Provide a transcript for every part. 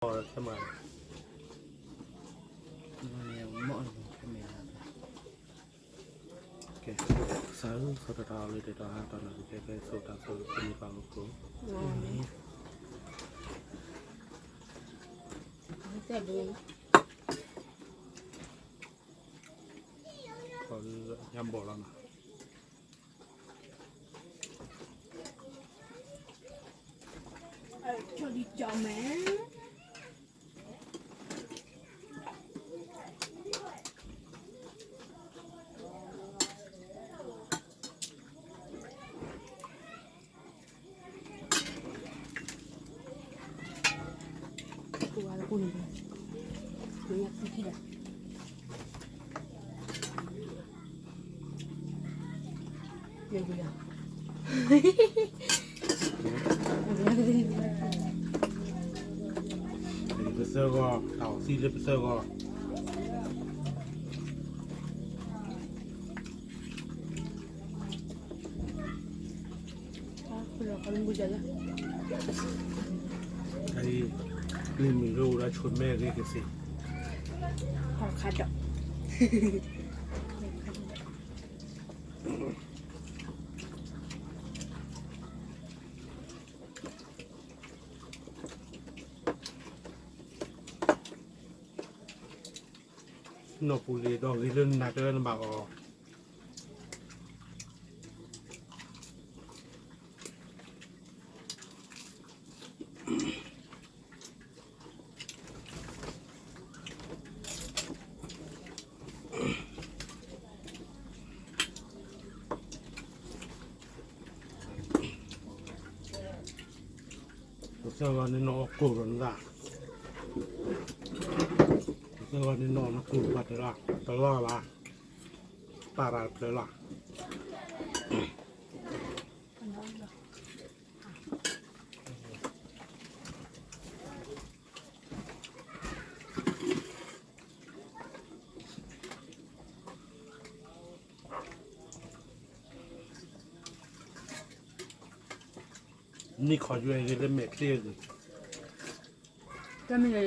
เสมอOke, selalu saudara lalu di dalam tanah kita sudah selalu penyebab itu. Kalau nyambol lah. Jadi jaman. Aku nih, banyak tidak. Ya gue. Jadi besar kok, tahu sih lebih besar kok. Udah kalau gue jalan. Jadi ini minggu udah chun meh gitu sih. Oh kado. No puli dog itu nak ada nampak oh. Saya ni nak kurang lah. Saya ni nak kurang pada lah, terlalu lah, parah terlalu. Niขออยู่ในเรื่องเมทเรียก ก็ไม่เลย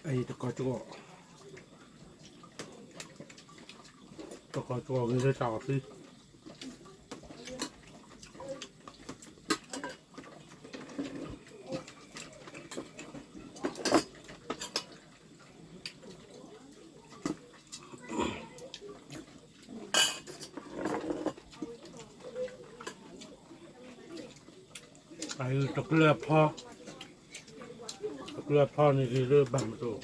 ไอ้ตะกอจั่วมันจะจ่อสิไอ้ตะเกียบพ่อเกลือพ่อนี่คือเรื่องบังตัว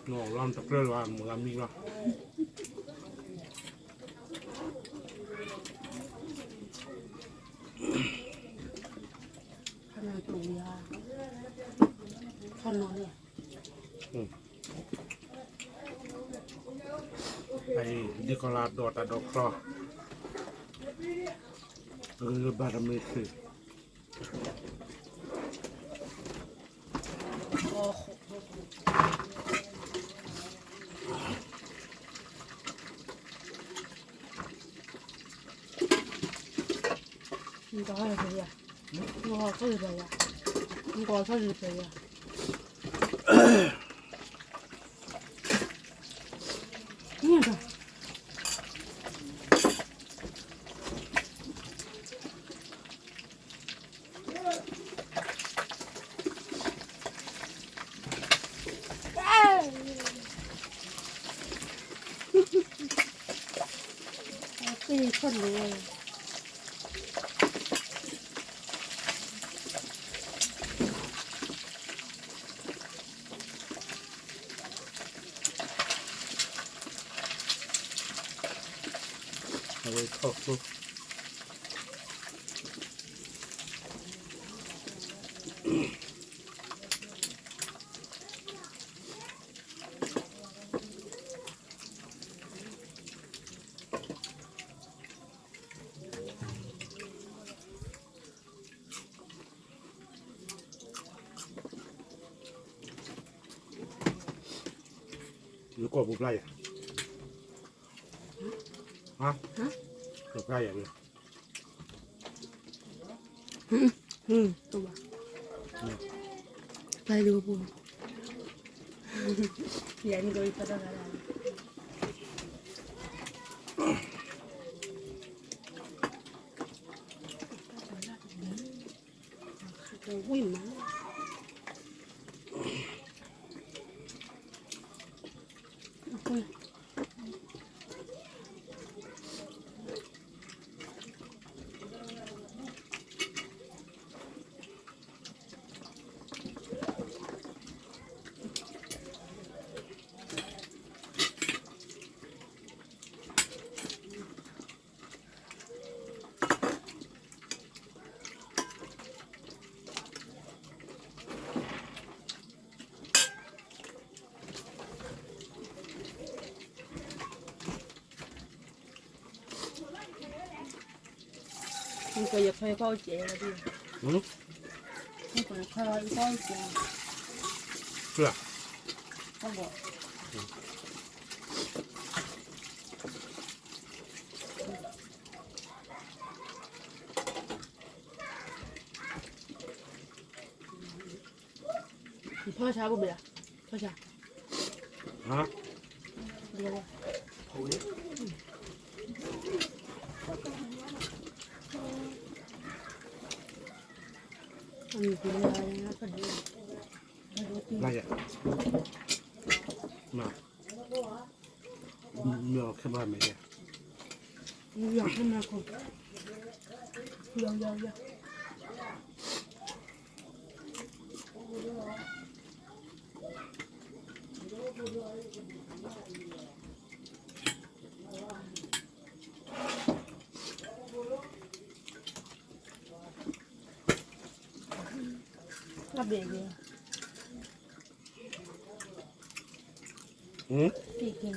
หนูลองตะเกียบวางหมูลำนี่ก็ขนาดตัวยาท่อนนอนเนี่ยไอ้ดิคอลาดอตาดอกครอคือบารมีคือ你搞啥事呀？我搞啥事呀？你搞啥事呀？你看。这一串流啊！เอาไว้ครอบครัว หรือก็บุบไล่ฮะบุบไล่อย่างนี้ ตัวไปดูปูยันโดยพัฒนาวิ่งมามันก็อยากให้พ่อเจ๋แล้วดิมันก็อยากให้พ่อเจ๋เพื่อพ่อบอกพ่อช้าบุบเลยพ่อช้าฮะเดี๋ยวมีคุณยายนะพอดีไล่อะมาเมื่อขึ้นบ้านไหมเนี่ยอยากให้มาคนยาวรับเด็กเลยปีกิน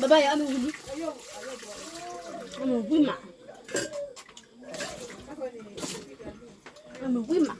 บ๊ายบายamu ini amu wima